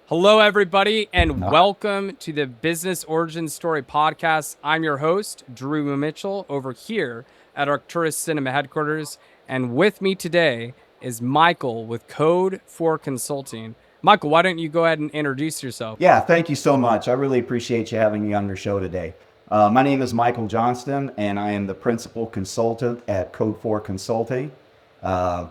Hello, everybody, and welcome to the Business Origin Story podcast. I'm your host, Drew Mitchell, over here at Arcturus Cinema headquarters. And with me today is Michael with Code4 Consulting. Michael, why don't you go ahead and introduce yourself? Yeah, thank you so much. I really appreciate you having me on your show today. My name is Michael Johnston, and I am the principal consultant at Code4 Consulting. Uh,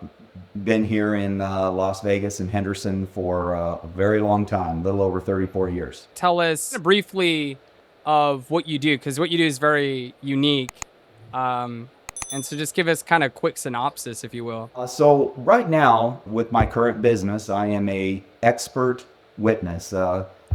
Been here in Las Vegas and Henderson for a very long time, a little over 34 years. Tell us briefly of what you do, because what you do is very unique. Um, and so just give us kind of a quick synopsis, if you will. So right now, with my current business, I am a expert witness,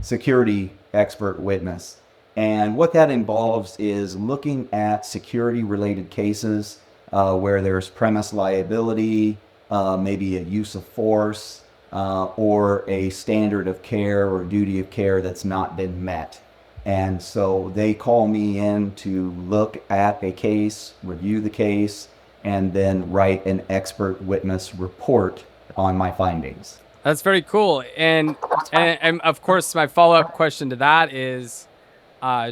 security expert witness. And what that involves is looking at security related cases where there's premise liability, maybe a use of force, or a standard of care or duty of care that's not been met. And so they call me in to look at a case, review the case, and then write an expert witness report on my findings. That's very cool. And of course, my follow-up question to that is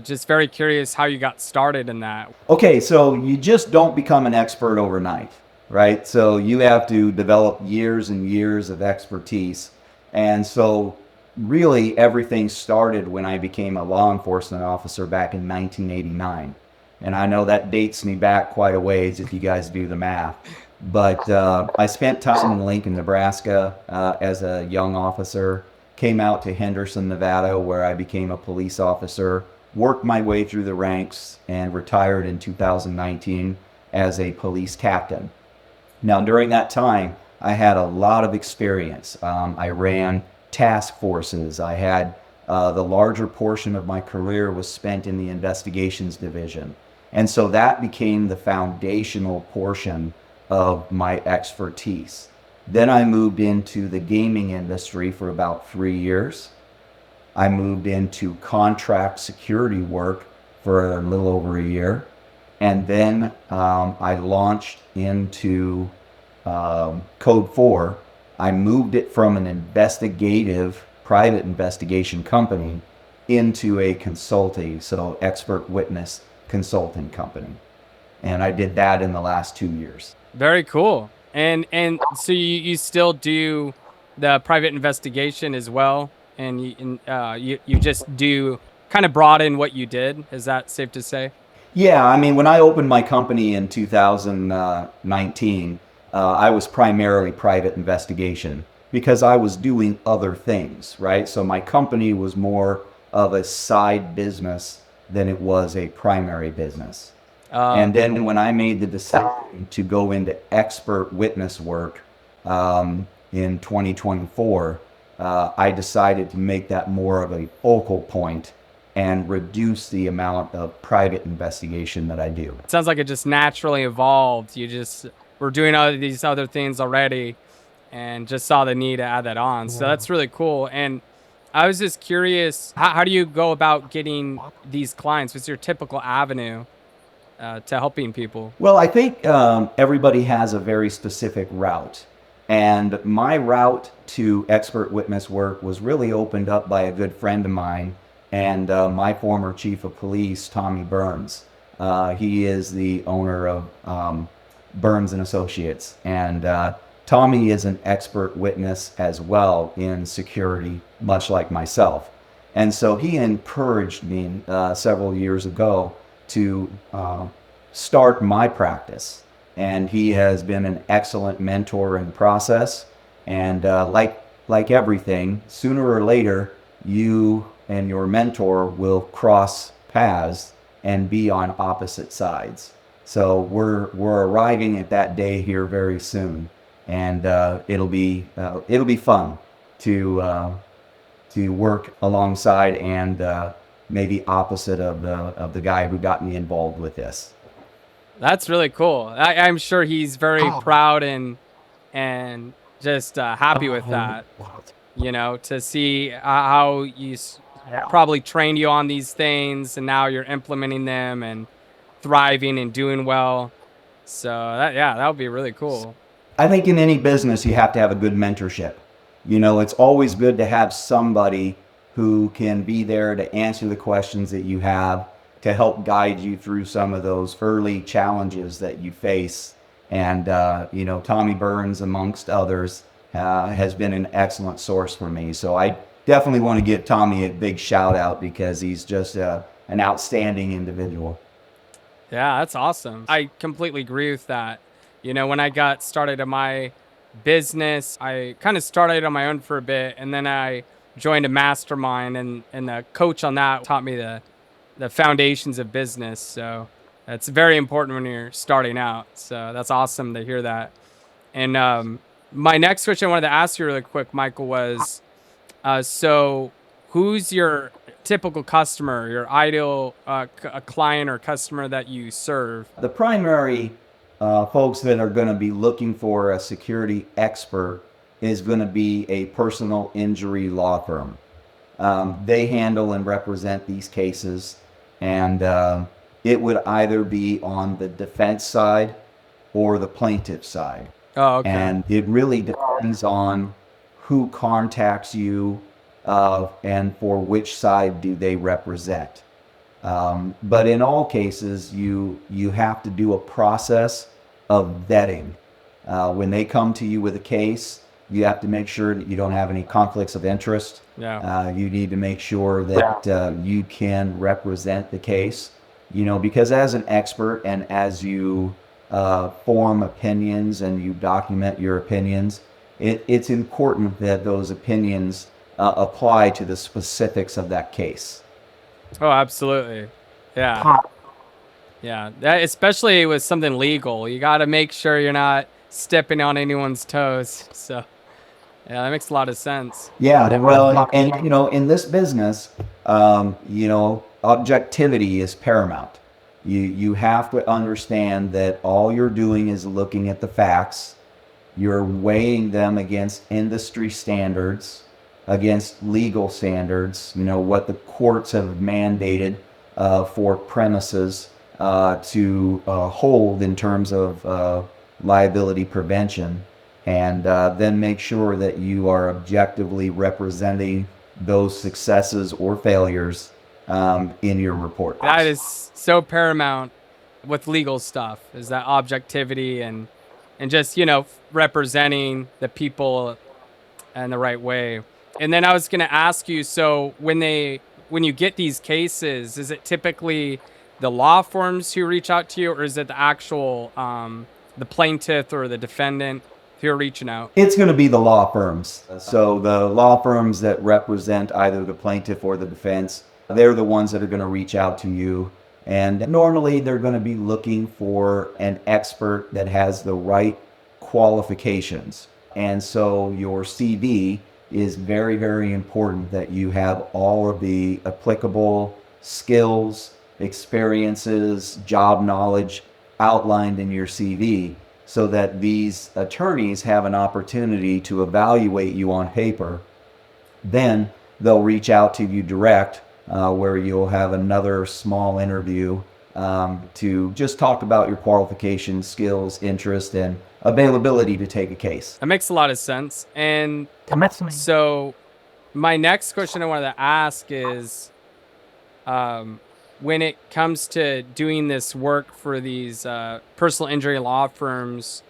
just very curious how you got started in that. Okay, so you just don't become an expert overnight, right? So you have to develop years and years of expertise. And so really everything started when I became a law enforcement officer back in 1989. And I know that dates me back quite a ways if you guys do the math. But I spent time in Lincoln, Nebraska as a young officer, came out to Henderson, Nevada, where I became a police officer, worked my way through the ranks, and retired in 2019 as a police captain. Now, during that time, I had a lot of experience. I ran task forces. I had the larger portion of my career was spent in the investigations division. And so that became the foundational portion of my expertise. Then I moved into the gaming industry for about 3 years. I moved into contract security work for a little over a year. And then I launched into Code 4. I moved it from an investigative, private investigation company into a consulting, so expert witness consulting company. And I did that in the last 2 years. Very cool. And so you still do the private investigation as well, and you just do kind of broaden what you did. Is that safe to say? Yeah, I mean, when I opened my company in 2019, I was primarily private investigation because I was doing other things, right? So my company was more of a side business than it was a primary business. And then when I made the decision to go into expert witness work in 2024, I decided to make that more of a focal point and reduce the amount of private investigation that I do. It sounds like it just naturally evolved. You just were doing all these other things already, and just saw the need to add that on. So that's really cool. And I was just curious, how do you go about getting these clients? What's your typical avenue to helping people? Well, I think everybody has a very specific route. And my route to expert witness work was really opened up by a good friend of mine and my former chief of police, Tommy Burns. He is the owner of Burns and Associates. And Tommy is an expert witness as well in security, much like myself. And so he encouraged me several years ago to start my practice. And he has been an excellent mentor in the process. And like everything, sooner or later, you and your mentor will cross paths and be on opposite sides. So we're arriving at that day here very soon, and it'll be fun to work alongside and maybe opposite of the guy who got me involved with this. That's really cool. I'm sure he's very proud and just happy with that. You know, to see how probably trained you on these things, and now you're implementing them and thriving and doing well. So that would be really cool. I think in any business you have to have a good mentorship. It's always good to have somebody who can be there to answer the questions that you have, to help guide you through some of those early challenges that you face. And, Tommy Burns, amongst others, has been an excellent source for me. So I definitely want to give Tommy a big shout out because he's just an outstanding individual. Yeah, that's awesome. I completely agree with that. When I got started in my business, I kind of started on my own for a bit, and then I joined a mastermind, and the coach on that taught me the foundations of business. So that's very important when you're starting out. So that's awesome to hear that. And my next question I wanted to ask you really quick, Michael, was so who's your typical customer, your ideal a client or customer that you serve? The primary folks that are going to be looking for a security expert is going to be a personal injury law firm. They handle and represent these cases, and it would either be on the defense side or the plaintiff side. Oh, okay. And it really depends on who contacts you and for which side do they represent. But in all cases, you have to do a process of vetting. When they come to you with a case, you have to make sure that you don't have any conflicts of interest. Yeah. You need to make sure that you can represent the case, because as an expert and as you form opinions and you document your opinions, it's important that those opinions apply to the specifics of that case. Oh, absolutely. Yeah. Yeah. That, especially with something legal, you got to make sure you're not stepping on anyone's toes. So, yeah, that makes a lot of sense. Yeah, well, and in this business, objectivity is paramount. You have to understand that all you're doing is looking at the facts. You're weighing them against industry standards, against legal standards, what the courts have mandated for premises to hold in terms of liability prevention, and then make sure that you are objectively representing those successes or failures in your report. That is so paramount with legal stuff, is that objectivity and just, representing the people in the right way. And then I was going to ask you, so when you get these cases, is it typically the law firms who reach out to you, or is it the actual the plaintiff or the defendant who are reaching out? It's going to be the law firms. So the law firms that represent either the plaintiff or the defense, they're the ones that are going to reach out to you. And normally they're going to be looking for an expert that has the right qualifications. And so your CV is very, very important, that you have all of the applicable skills, experiences, job knowledge outlined in your CV, so that these attorneys have an opportunity to evaluate you on paper. Then they'll reach out to you direct, where you'll have another small interview to just talk about your qualifications, skills, interest, and availability to take a case. That makes a lot of sense. And so my next question I wanted to ask is, when it comes to doing this work for these personal injury law firms,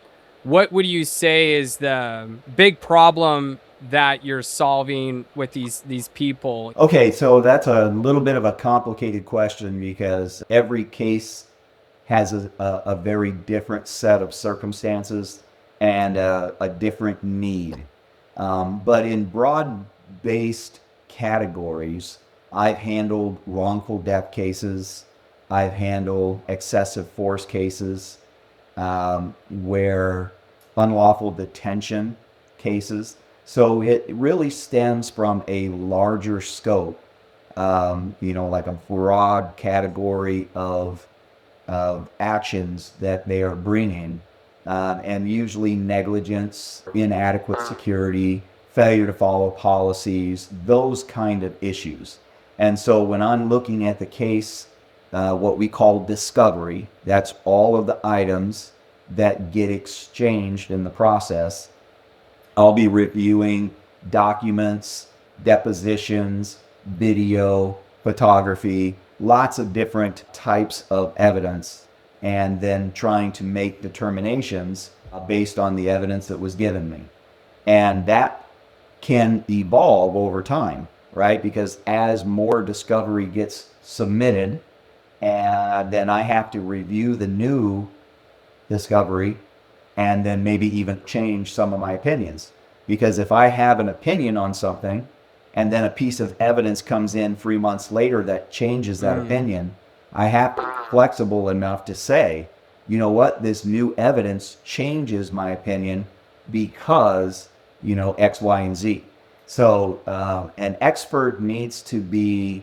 what would you say is the big problem that you're solving with these people? Okay, so that's a little bit of a complicated question because every case has a very different set of circumstances and a different need. But in broad-based categories, I've handled wrongful death cases. I've handled excessive force cases, where unlawful detention cases. So it really stems from a larger scope, like a broad category of actions that they are bringing, and usually negligence, inadequate security, failure to follow policies, those kind of issues. And so when I'm looking at the case, what we call discovery, that's all of the items that get exchanged in the process. I'll be reviewing documents, depositions, video, photography, lots of different types of evidence, and then trying to make determinations based on the evidence that was given me. And that can evolve over time, right? Because as more discovery gets submitted, and then I have to review the new discovery and then maybe even change some of my opinions. Because if I have an opinion on something and then a piece of evidence comes in 3 months later that changes that opinion, I have to be flexible enough to say, you know what, this new evidence changes my opinion because, X, Y, and Z. So an expert needs to be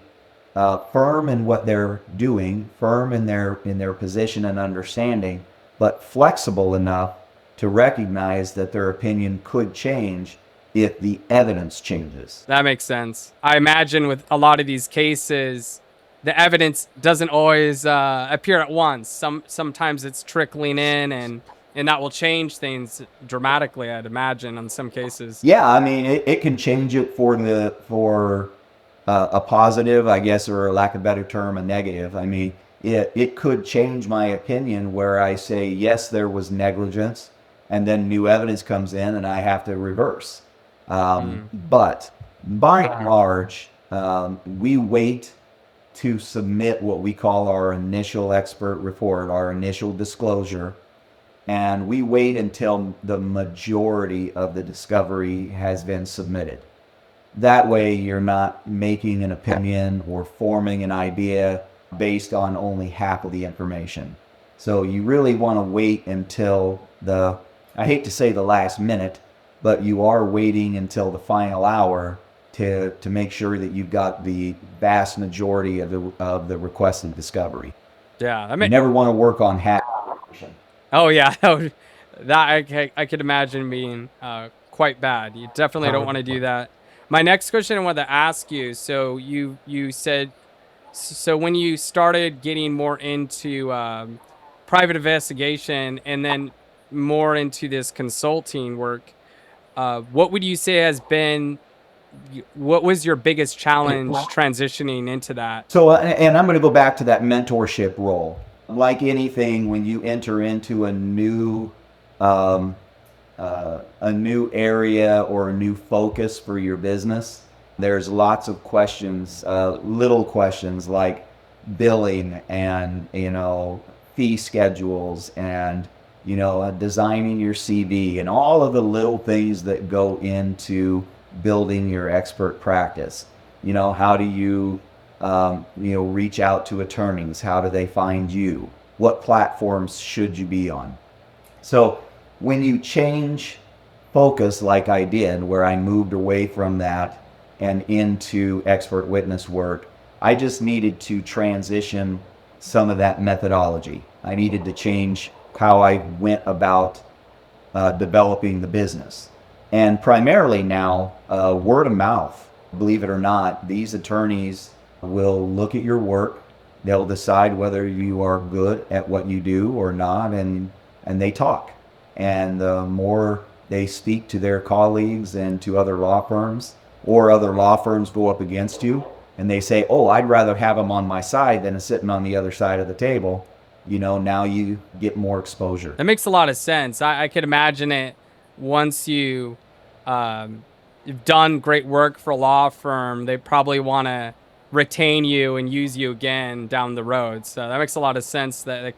firm in what they're doing, firm in their position and understanding, but flexible enough to recognize that their opinion could change if the evidence changes. That makes sense. I imagine with a lot of these cases, the evidence doesn't always appear at once. Sometimes it's trickling in, and that will change things dramatically, I'd imagine, in some cases. Yeah, I mean, it can change it for a positive, I guess, or lack of a better term, a negative. I mean, it could change my opinion where I say, yes, there was negligence, and then new evidence comes in and I have to reverse. But by and large, we wait to submit what we call our initial expert report, our initial disclosure, and we wait until the majority of the discovery has been submitted. That way you're not making an opinion or forming an idea based on only half of the information. So you really want to wait until I hate to say the last minute, but you are waiting until the final hour to make sure that you've got the vast majority of the requested discovery. Yeah, You never want to work on half. Oh yeah, that I could imagine being quite bad. You definitely don't want to do that. My next question I wanted to ask you. So you said, so when you started getting more into private investigation and then more into this consulting work, what would you say has been, what was your biggest challenge transitioning into that? So, and I'm going to go back to that mentorship role. Like anything, when you enter into a new area or a new focus for your business, there's lots of questions, little questions like billing and fee schedules and designing your CV and all of the little things that go into building your expert practice. How do you reach out to attorneys? How do they find you? What platforms should you be on? So when you change focus like I did, where I moved away from that and into expert witness work, I just needed to transition some of that methodology. I needed to change how I went about developing the business. And primarily now, word of mouth. Believe it or not, these attorneys will look at your work. They'll decide whether you are good at what you do or not, and they talk. And the more they speak to their colleagues and to other law firms, or other law firms go up against you, and they say, oh, I'd rather have them on my side than sitting on the other side of the table, now you get more exposure. That makes a lot of sense. I could imagine it once you've done great work for a law firm, they probably want to retain you and use you again down the road. So that makes a lot of sense, that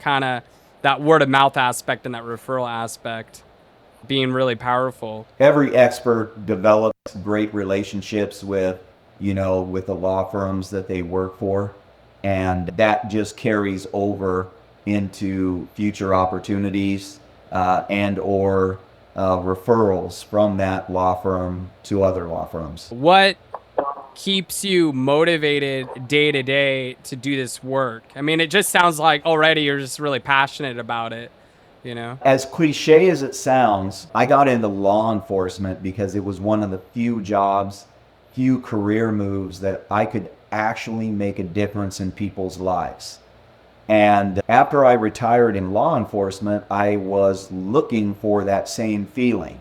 word of mouth aspect and that referral aspect being really powerful. Every expert develops great relationships with the law firms that they work for, and that just carries over into future opportunities and or referrals from that law firm to other law firms. What keeps you motivated day to day to do this work? I mean, it just sounds like already you're just really passionate about it, As cliche as it sounds, I got into law enforcement because it was one of the few career moves that I could actually make a difference in people's lives. And after I retired in law enforcement, I was looking for that same feeling,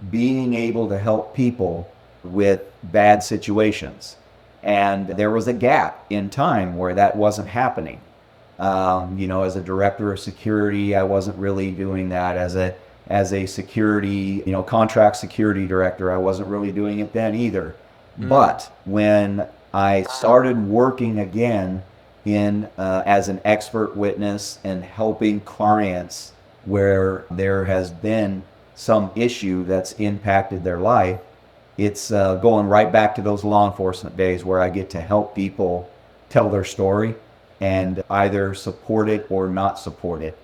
being able to help people with bad situations. And there was a gap in time where that wasn't happening. As a director of security, I wasn't really doing that. As a security, contract security director, I wasn't really doing it then either. But when I started working again in as an expert witness and helping clients where there has been some issue that's impacted their life, it's going right back to those law enforcement days where I get to help people tell their story and either support it or not support it,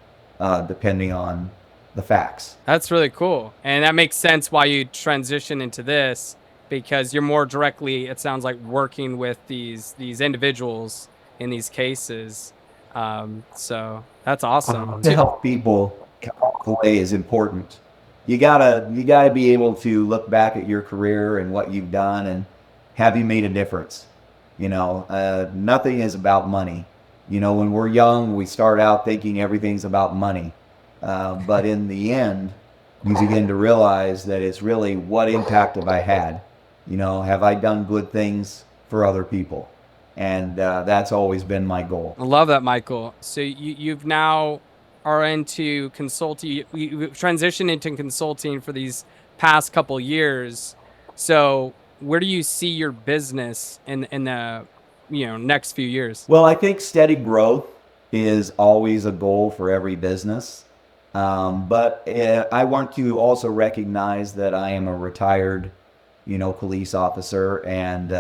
depending on the facts. That's really cool. And that makes sense why you transition into this, because you're more directly, it sounds like, working with these individuals in these cases. So that's awesome. To help people play is important. You gotta be able to look back at your career and what you've done and have you made a difference. Nothing is about money. When we're young, we start out thinking everything's about money. But in the end, you begin to realize that it's really what impact have I had? Have I done good things for other people? And that's always been my goal. I love that, Michael. So you've now are into consulting. You've transitioned into consulting for these past couple years. So where do you see your business in the next few years? Well, I think steady growth is always a goal for every business. But I want to also recognize that I am a retired, police officer, and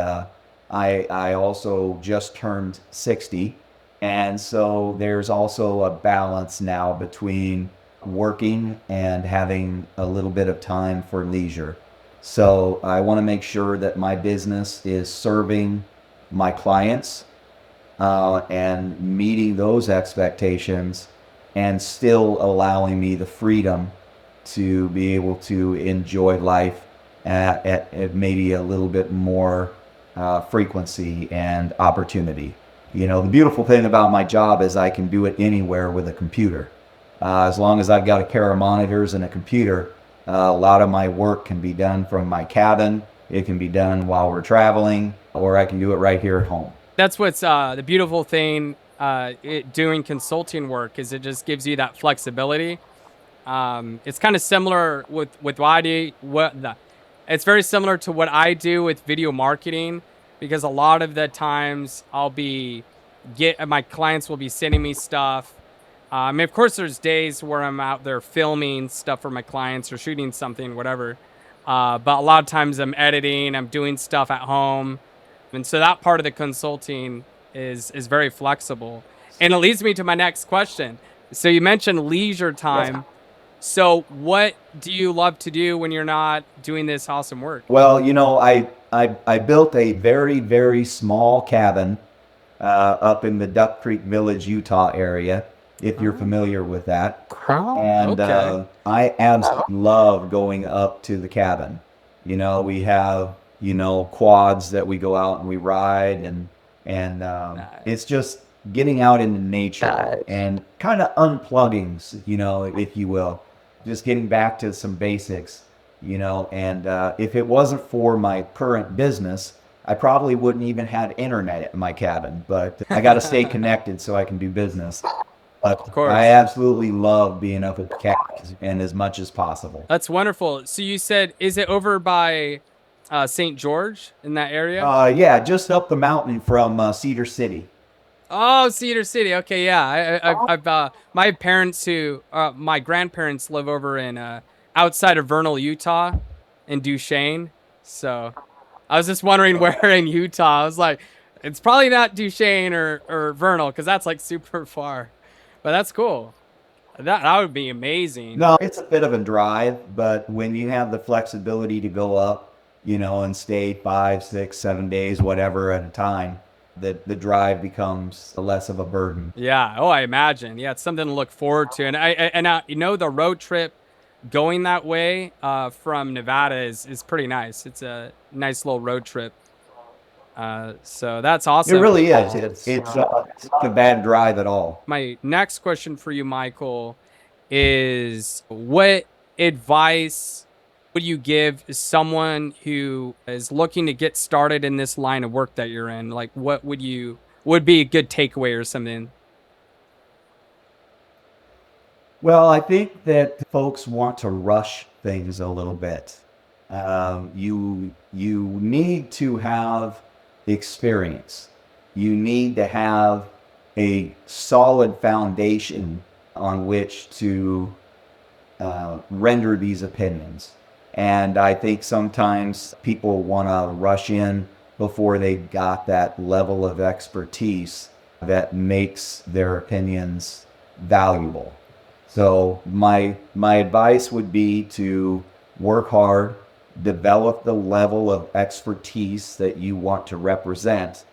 I also just turned 60. And so there's also a balance now between working and having a little bit of time for leisure. So I want to make sure that my business is serving my clients and meeting those expectations and still allowing me the freedom to be able to enjoy life at maybe a little bit more frequency and opportunity. The beautiful thing about my job is I can do it anywhere with a computer. As long as I've got a pair of monitors and a computer, a lot of my work can be done from my cabin. It can be done while we're traveling, or I can do it right here at home. That's what's the beautiful thing doing consulting work, is it just gives you that flexibility. It's kind of similar with what I do. It's very similar to what I do with video marketing, because a lot of the times my clients will be sending me stuff. Of course, there's days where I'm out there filming stuff for my clients or shooting something, whatever. But a lot of times I'm editing, I'm doing stuff at home. And so that part of the consulting is very flexible. And it leads me to my next question. So you mentioned leisure time. Yes. So what do you love to do when you're not doing this awesome work? Well, I built a very, very small cabin up in the Duck Creek Village, Utah area, if you're familiar with that. And Okay. I absolutely love going up to the cabin. We have, quads that we go out and we ride, and it's just getting out into nature and kind of unplugging, if you will, just getting back to some basics, and if it wasn't for my current business, I probably wouldn't even have internet in my cabin, but I got to stay connected so I can do business. But Of course. I absolutely love being up at the cabin and as much as possible. That's wonderful. So you said, is it over by St. George, in that area? Yeah, just up the mountain from Cedar City. Oh, Cedar City. Okay, yeah. I've my my grandparents live over in outside of Vernal, Utah, in Duchesne. So I was just wondering where in Utah. I was like, it's probably not Duchesne or Vernal, because that's like super far. But that's cool. That would be amazing. No, it's a bit of a drive, but when you have the flexibility to go up, and stay 5, 6, 7 days, whatever at a time, the drive becomes less of a burden. Yeah. Oh, I imagine. Yeah, it's something to look forward to. And the road trip going that way from Nevada is pretty nice. It's a nice little road trip. So that's awesome. It really is. It's not a bad drive at all. My next question for you, Michael, is what advice would you give someone who is looking to get started in this line of work that you're in? Like, what would be a good takeaway or something? Well, I think that folks want to rush things a little bit. You need to have experience. You need to have a solid foundation on which to render these opinions. And I think sometimes people want to rush in before they got that level of expertise that makes their opinions valuable. So my advice would be to work hard, develop the level of expertise that you want to represent,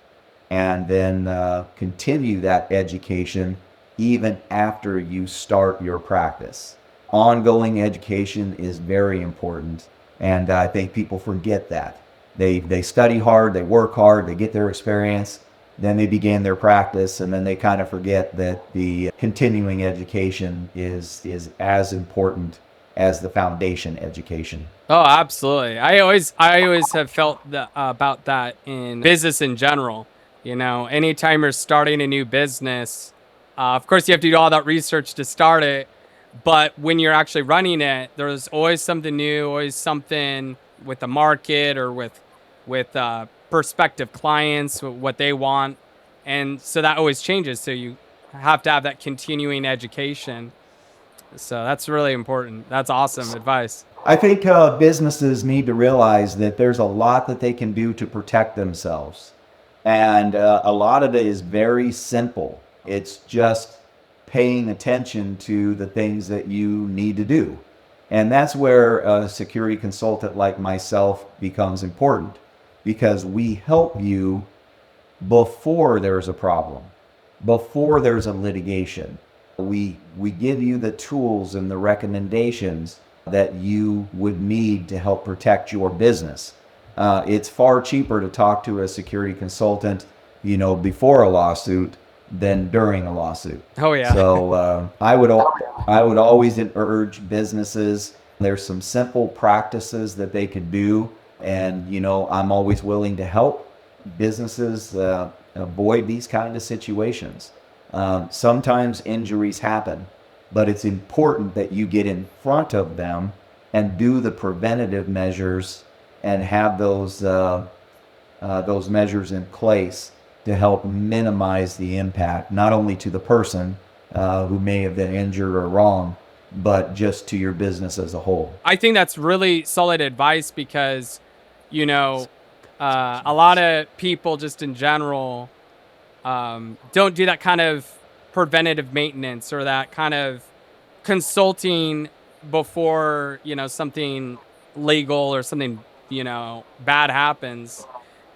and then continue that education even after you start your practice. Ongoing education is very important, and I think people forget that. They study hard, they work hard, they get their experience, then they begin their practice, and then they kind of forget that the continuing education is as important as the foundation education. Oh, absolutely. I always have felt that about that in business in general. You know, anytime you're starting a new business, of course you have to do all that research to start it. But when you're actually running it, there's always something new, always something with the market or with prospective clients, what they want, and so that always changes. So you have to have that continuing education. So that's really important. That's awesome advice. I think businesses need to realize that there's a lot that they can do to protect themselves. And a lot of it is very simple. It's just paying attention to the things that you need to do. And that's where a security consultant like myself becomes important, because we help you before there's a problem, before there's a litigation. We give you the tools and the recommendations that you would need to help protect your business. It's far cheaper to talk to a security consultant, before a lawsuit than during a lawsuit. Oh yeah. So I would always urge businesses. There's some simple practices that they could do, and I'm always willing to help businesses avoid these kind of situations. Sometimes injuries happen, but it's important that you get in front of them and do the preventative measures and have those measures in place to help minimize the impact, not only to the person who may have been injured or wrong, but just to your business as a whole. I think that's really solid advice because, a lot of people just in general don't do that kind of preventative maintenance or that kind of consulting before, something legal or something, bad happens.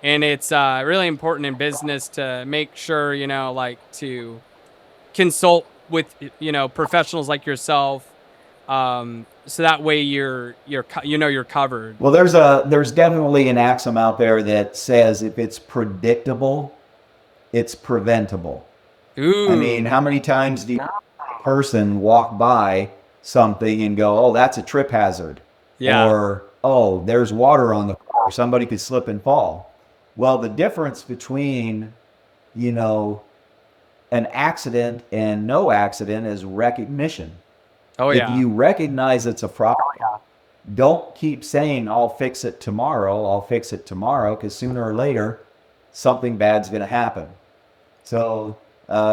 And it's really important in business to make sure, like to consult with, professionals like yourself. So that way you're covered. Well, there's definitely an axiom out there that says if it's predictable, it's preventable. Ooh. I mean, how many times do you person walk by something and go, "Oh, that's a trip hazard," Yeah. or "Oh, there's water on the floor. Somebody could slip and fall." Well, the difference between, an accident and no accident is recognition. Oh If yeah. you recognize it's a problem, don't keep saying, "I'll fix it tomorrow," because sooner or later, something bad's going to happen. So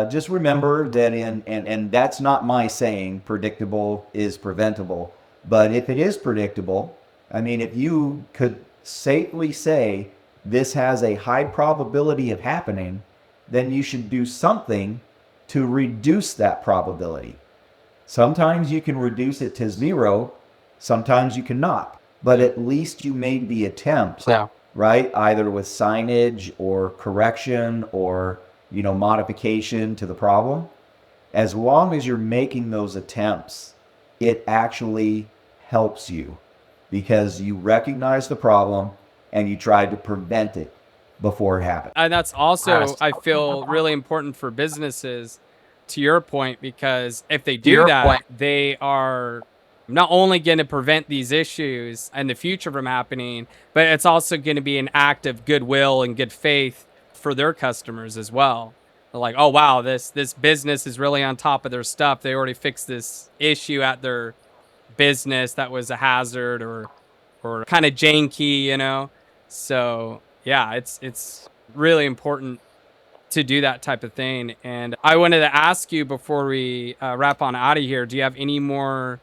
just remember that and that's not my saying, predictable is preventable. But if it is predictable, I mean, if you could safely say this has a high probability of happening, then you should do something to reduce that probability. Sometimes you can reduce it to zero, sometimes you cannot. But at least you made the attempt, Yeah. right? Either with signage or correction or, modification to the problem. As long as you're making those attempts, it actually helps you because you recognize the problem and you tried to prevent it before it happened. And that's also, I feel, really important for businesses, to your point, because if they do that, they are not only going to prevent these issues in the future from happening, but it's also going to be an act of goodwill and good faith for their customers as well. They're like, oh wow, this business is really on top of their stuff. They already fixed this issue at their business that was a hazard or kind of janky, you know. So yeah, it's really important to do that type of thing. And I wanted to ask you before we wrap on out of here, do you have any more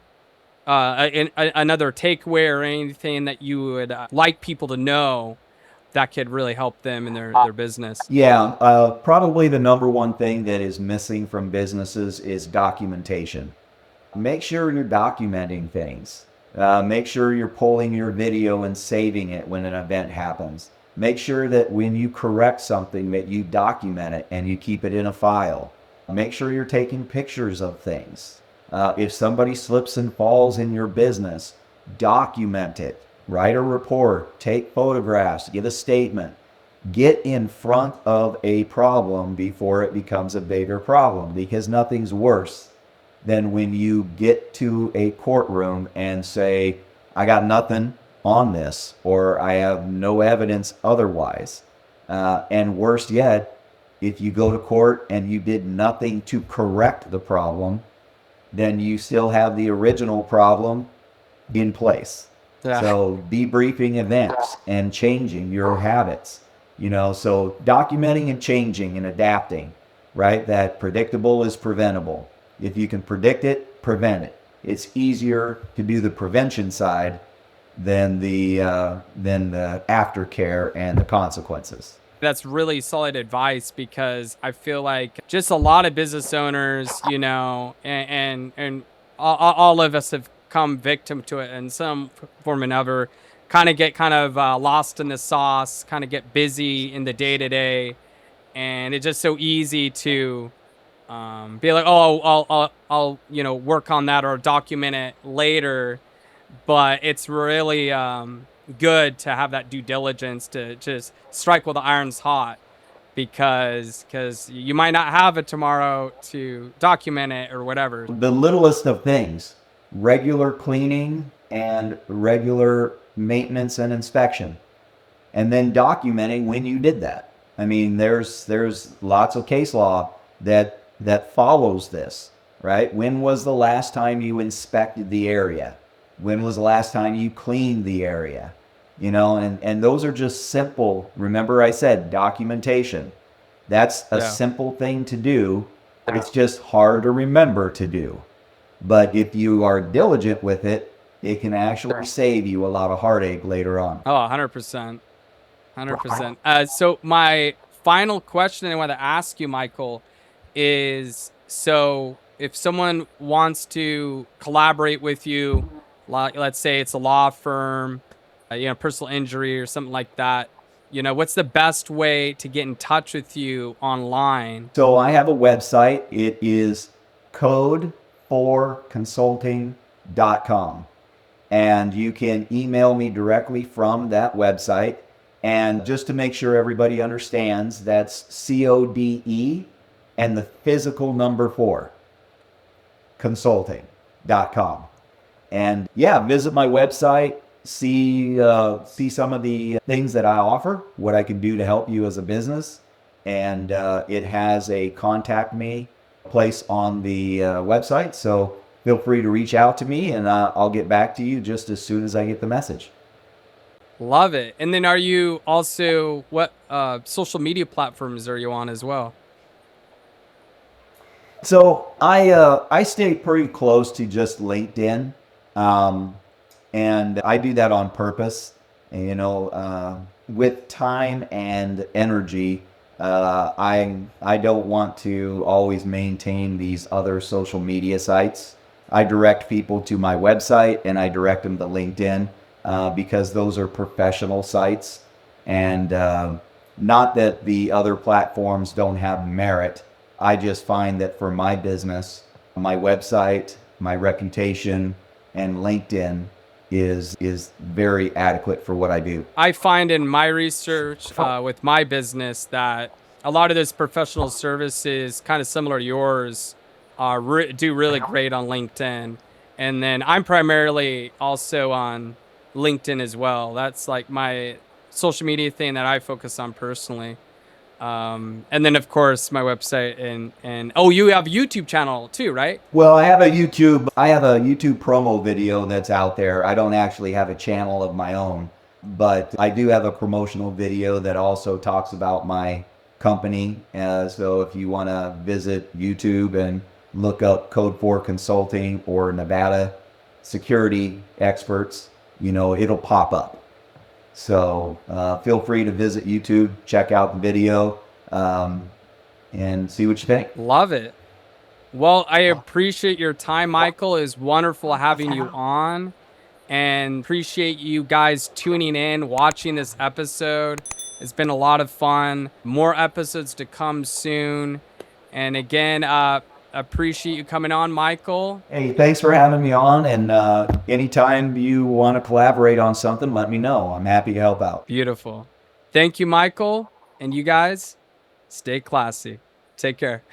another takeaway or anything that you would like people to know that could really help them in their business? Yeah, probably the number one thing that is missing from businesses is documentation. Make sure you're documenting things. Make sure you're pulling your video and saving it when an event happens. Make sure that when you correct something that you document it and you keep it in a file. Make sure you're taking pictures of things. If somebody slips and falls in your business, document it. Write a report, take photographs, give a statement. Get in front of a problem before it becomes a bigger problem, because nothing's worse than when you get to a courtroom and say, I got nothing on this, or I have no evidence otherwise. And worse yet, if you go to court and you did nothing to correct the problem, then you still have the original problem in place. Yeah. So debriefing events and changing your habits, so documenting and changing and adapting, right? That predictable is preventable. If you can predict it, prevent it. It's easier to do the prevention side than the aftercare and the consequences. That's really solid advice, because I feel like just a lot of business owners, and all of us have come victim to it in some form or another, kind of get lost in the sauce, kind of get busy in the day to day. And it's just so easy to be like, oh, I'll work on that or document it later. But it's really good to have that due diligence to just strike while the iron's hot, because you might not have it tomorrow to document it or whatever. The littlest of things, regular cleaning and regular maintenance and inspection, and then documenting when you did that. I mean, there's lots of case law that follows this, right? When was the last time you inspected the area? When was the last time you cleaned the area? And those are just simple. Remember I said documentation. That's a simple thing to do. It's just hard to remember to do. But if you are diligent with it, it can actually save you a lot of heartache later on. Oh, 100%. 100%. So my final question I want to ask you, Michael, is, so if someone wants to collaborate with you, let's say it's a law firm, personal injury or something like that, what's the best way to get in touch with you online? So I have a website. It is Code4Consulting.com. And you can email me directly from that website. And just to make sure everybody understands, that's CODE and the physical number 4, consulting.com. And visit my website, see some of the things that I offer, what I can do to help you as a business. And it has a contact me place on the website. So feel free to reach out to me, and I'll get back to you just as soon as I get the message. Love it. And then are you also, what social media platforms are you on as well? So I stay pretty close to just LinkedIn, and I do that on purpose. And, with time and energy, I don't want to always maintain these other social media sites. I direct people to my website, and I direct them to LinkedIn, because those are professional sites. And not that the other platforms don't have merit. I just find that for my business, my website, my reputation, and LinkedIn is very adequate for what I do. I find in my research with my business that a lot of those professional services, kind of similar to yours, do really great on LinkedIn. And then I'm primarily also on LinkedIn as well. That's like my social media thing that I focus on personally. And then of course my website and oh, you have a YouTube channel too, right? Well, I have a YouTube promo video that's out there. I don't actually have a channel of my own, but I do have a promotional video that also talks about my company. So if you want to visit YouTube and look up Code4 Consulting or Nevada security experts, it'll pop up. So feel free to visit YouTube, check out the video, and see what you think. Love it. Well, I appreciate your time, Michael. It's wonderful having you on, and appreciate you guys tuning in, watching this episode. It's been a lot of fun. More episodes to come soon. And again, appreciate you coming on, Michael. Hey, thanks for having me on. And anytime you want to collaborate on something, let me know. I'm happy to help out. Beautiful. Thank you, Michael. And you guys, stay classy. Take care.